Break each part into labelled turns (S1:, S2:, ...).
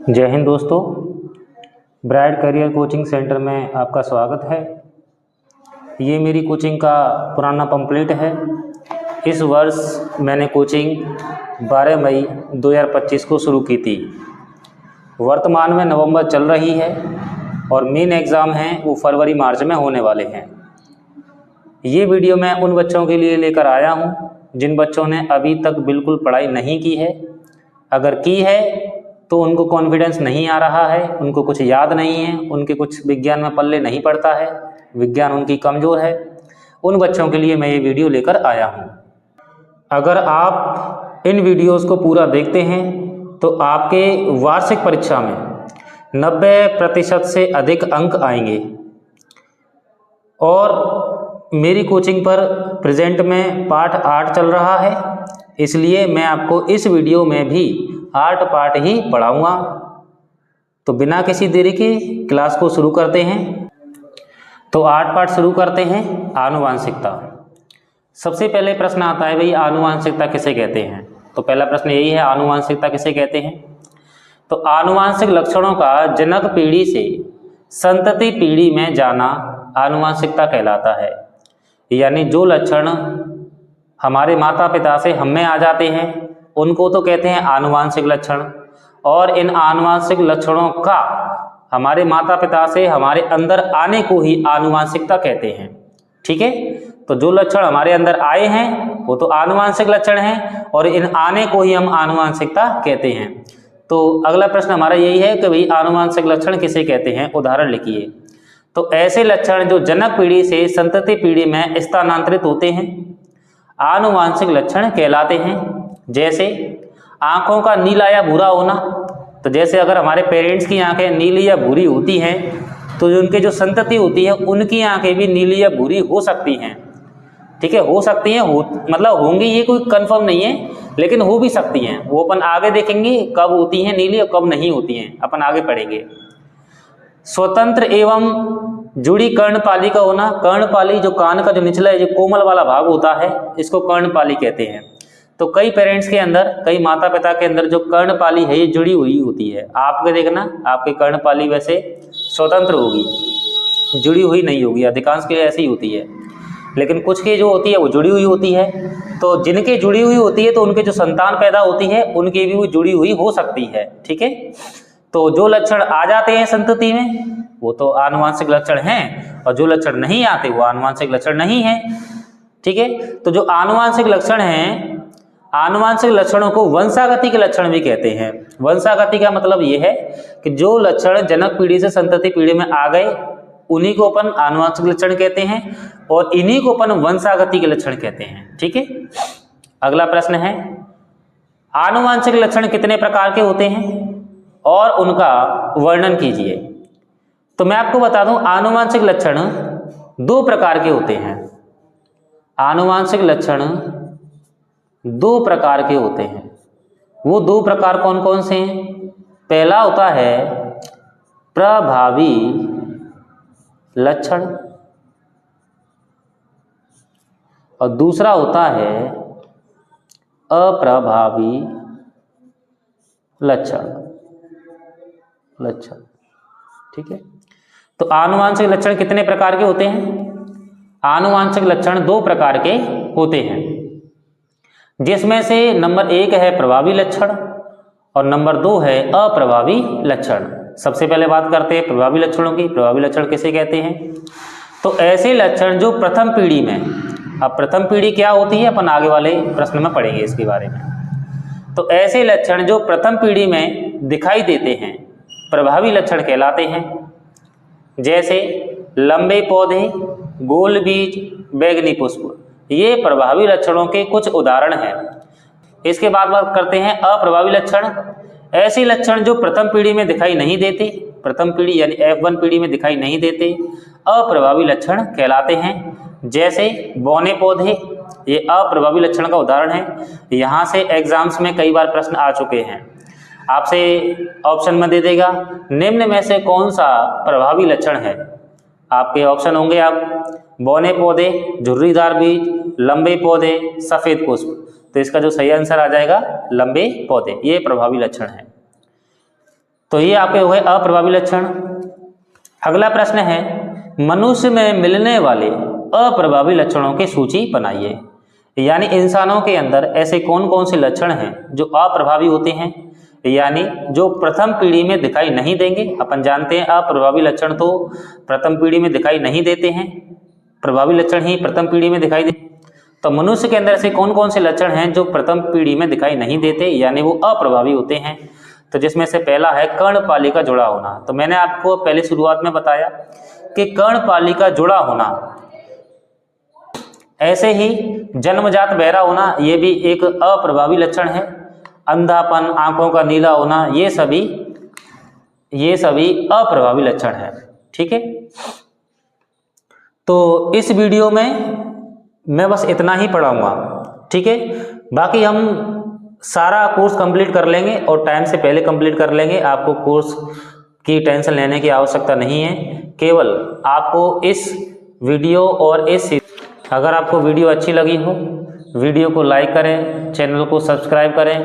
S1: जय हिंद दोस्तों, bright career coaching centre में आपका स्वागत है। ये मेरी कोचिंग का पुराना पंपलेट है। इस वर्ष मैंने कोचिंग 12 मई 2025 को शुरू की थी। वर्तमान में नवंबर चल रही है और मेन एग्ज़ाम हैं वो फरवरी मार्च में होने वाले हैं। ये वीडियो मैं उन बच्चों के लिए लेकर आया हूँ जिन बच्चों ने अभी तक बिल्कुल पढ़ाई नहीं की है। अगर की है तो उनको कॉन्फिडेंस नहीं आ रहा है, उनको कुछ याद नहीं है, उनके कुछ विज्ञान में पल्ले नहीं पड़ता है, विज्ञान उनकी कमज़ोर है। उन बच्चों के लिए मैं ये वीडियो लेकर आया हूँ। अगर आप इन वीडियोस को पूरा देखते हैं तो आपके वार्षिक परीक्षा में 90% से अधिक अंक आएंगे। और मेरी कोचिंग पर प्रेजेंट में पार्ट 8 चल रहा है, इसलिए मैं आपको इस वीडियो में भी 8 पार्ट ही पढ़ाऊँगा। तो बिना किसी देरी के क्लास को शुरू करते हैं। तो 8 पार्ट शुरू करते हैं। आनुवांशिकता। सबसे पहले प्रश्न आता है, भाई आनुवांशिकता किसे कहते हैं? तो पहला प्रश्न यही है, आनुवांशिकता किसे कहते हैं? तो आनुवांशिक लक्षणों का जनक पीढ़ी से संतति पीढ़ी में जाना आनुवांशिकता कहलाता है। यानी जो लक्षण हमारे माता पिता से हम में आ जाते हैं उनको तो कहते हैं आनुवांशिक लक्षण, और इन आनुवांशिक लक्षणों का हमारे माता पिता से हमारे अंदर आने को ही आनुवांशिकता कहते हैं। ठीक है, तो जो लक्षण हमारे अंदर आए हैं वो तो आनुवांशिक लक्षण हैं और इन आने को ही हम आनुवांशिकता कहते हैं। तो अगला प्रश्न हमारा यही है कि भाई आनुवांशिक लक्षण किसे कहते हैं? उदाहरण लिखिए। तो ऐसे लक्षण जो जनक पीढ़ी से संतति पीढ़ी में स्थानांतरित होते हैं आनुवांशिक लक्षण कहलाते हैं। जैसे आँखों का नीला या भूरा होना। तो जैसे अगर हमारे पेरेंट्स की आंखें नीली या भूरी होती हैं तो जो उनके जो संतति होती है उनकी आंखें भी नीली या भूरी हो सकती हैं। ठीक है, हो सकती हैं, मतलब होंगी, ये कोई कंफर्म नहीं है, लेकिन हो भी सकती हैं। वो अपन आगे देखेंगे कब होती हैं नीली और कब नहीं होती हैं, अपन आगे पढ़ेंगे। स्वतंत्र एवं जुड़ी कर्णपाली का होना। कर्णपाली जो कान का जो निचला जो कोमल वाला भाग होता है इसको कर्णपाली कहते हैं। तो कई पेरेंट्स के अंदर, कई माता पिता के अंदर जो कर्णपाली है ये जुड़ी हुई होती है। आपके देखना, आपकी कर्णपाली वैसे स्वतंत्र होगी, जुड़ी हुई नहीं होगी, अधिकांश के लिए ऐसी ही होती है। लेकिन कुछ की जो होती है वो जुड़ी हुई होती है। तो जिनके जुड़ी हुई होती है तो उनके जो संतान पैदा होती है उनकी भी वो जुड़ी हुई हो सकती है। ठीक है, तो जो लक्षण आ जाते हैं संतति में वो तो आनुवांशिक लक्षण हैं, और जो लक्षण नहीं आते वो आनुवांशिक लक्षण नहीं है। ठीक है, तो जो आनुवांशिक लक्षण हैं, आनुवांशिक लक्षणों को वंशागति के लक्षण भी कहते हैं। वंशागति का मतलब ये है कि जो लक्षण जनक पीढ़ी से संतति पीढ़ी में आ गए उन्हीं को अपन आनुवांशिक लक्षण कहते हैं, और इन्हीं को अपन वंशागति के लक्षण कहते हैं। ठीक है, अगला प्रश्न है, आनुवांशिक लक्षण कितने प्रकार के होते हैं और उनका वर्णन कीजिए। तो मैं आपको बता दूं, आनुवांशिक लक्षण 2 प्रकार के होते हैं। आनुवांशिक लक्षण 2 प्रकार के होते हैं। वो 2 प्रकार कौन कौन से हैं? पहला होता है प्रभावी लक्षण और दूसरा होता है अप्रभावी लक्षण। ठीक है, तो आनुवांशिक लक्षण कितने प्रकार के होते हैं? आनुवांशिक लक्षण 2 प्रकार के होते हैं, जिसमें से नंबर 1 है प्रभावी लक्षण और नंबर 2 है अप्रभावी लक्षण। सबसे पहले बात करते हैं प्रभावी लक्षणों की। प्रभावी लक्षण किसे कहते हैं? तो ऐसे लक्षण जो प्रथम पीढ़ी में, अब प्रथम पीढ़ी क्या होती है अपन आगे वाले प्रश्न में पढ़ेंगे इसके बारे में। तो ऐसे लक्षण जो प्रथम पीढ़ी में दिखाई देते हैं प्रभावी लक्षण कहलाते हैं। जैसे लंबे पौधे, गोल बीज, बैंगनी पुष्प, ये प्रभावी लक्षणों के कुछ उदाहरण हैं। इसके बाद बात करते हैं अप्रभावी लक्षण। ऐसे लक्षण जो प्रथम पीढ़ी में दिखाई नहीं देते, प्रथम पीढ़ी यानी F1 पीढ़ी में दिखाई नहीं देते, अप्रभावी लक्षण कहलाते हैं। जैसे बौने पौधे, ये अप्रभावी लक्षण का उदाहरण है। यहाँ से एग्जाम्स में कई बार प्रश्न आ चुके हैं। आपसे ऑप्शन में दे देगा निम्न में से कौन सा प्रभावी लक्षण है। आपके ऑप्शन होंगे, आप बौने पौधे, झुर्रीदार बीज, लंबे पौधे, सफेद पुष्प। तो इसका जो सही आंसर आ जाएगा लंबे पौधे, ये प्रभावी लक्षण है। तो ये आपके हुए अप्रभावी लक्षण। अगला प्रश्न है, मनुष्य में मिलने वाले अप्रभावी लक्षणों की सूची बनाइए। यानी इंसानों के अंदर ऐसे कौन कौन से लक्षण हैं जो अप्रभावी होते हैं, यानी जो प्रथम पीढ़ी में दिखाई नहीं देंगे। अपन जानते हैं अप्रभावी लक्षण तो प्रथम पीढ़ी में दिखाई नहीं देते हैं, प्रभावी लक्षण ही प्रथम पीढ़ी में दिखाई देते। तो मनुष्य के अंदर ऐसे कौन कौन से लक्षण हैं जो प्रथम पीढ़ी में दिखाई नहीं देते, यानी वो अप्रभावी होते हैं। तो जिसमें से पहला है कर्णपाली का जुड़ा होना। तो मैंने आपको पहले शुरुआत में बताया कि कर्णपाली का जुड़ा होना, ऐसे ही जन्मजात बहरा होना, ये भी एक अप्रभावी लक्षण है। अंधापन, आंखों का नीला होना, ये सभी अप्रभावी लक्षण है। ठीक है, तो इस वीडियो में मैं बस इतना ही पढ़ाऊंगा। ठीक है, बाकी हम सारा कोर्स कंप्लीट कर लेंगे और टाइम से पहले कंप्लीट कर लेंगे। आपको कोर्स की टेंशन लेने की आवश्यकता नहीं है। केवल आपको इस वीडियो और अगर आपको वीडियो अच्छी लगी हो, वीडियो को लाइक करें, चैनल को सब्सक्राइब करें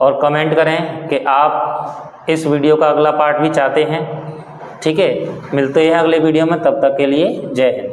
S1: और कमेंट करें कि आप इस वीडियो का अगला पार्ट भी चाहते हैं। ठीक है, मिलते हैं अगले वीडियो में, तब तक के लिए जय हिंद।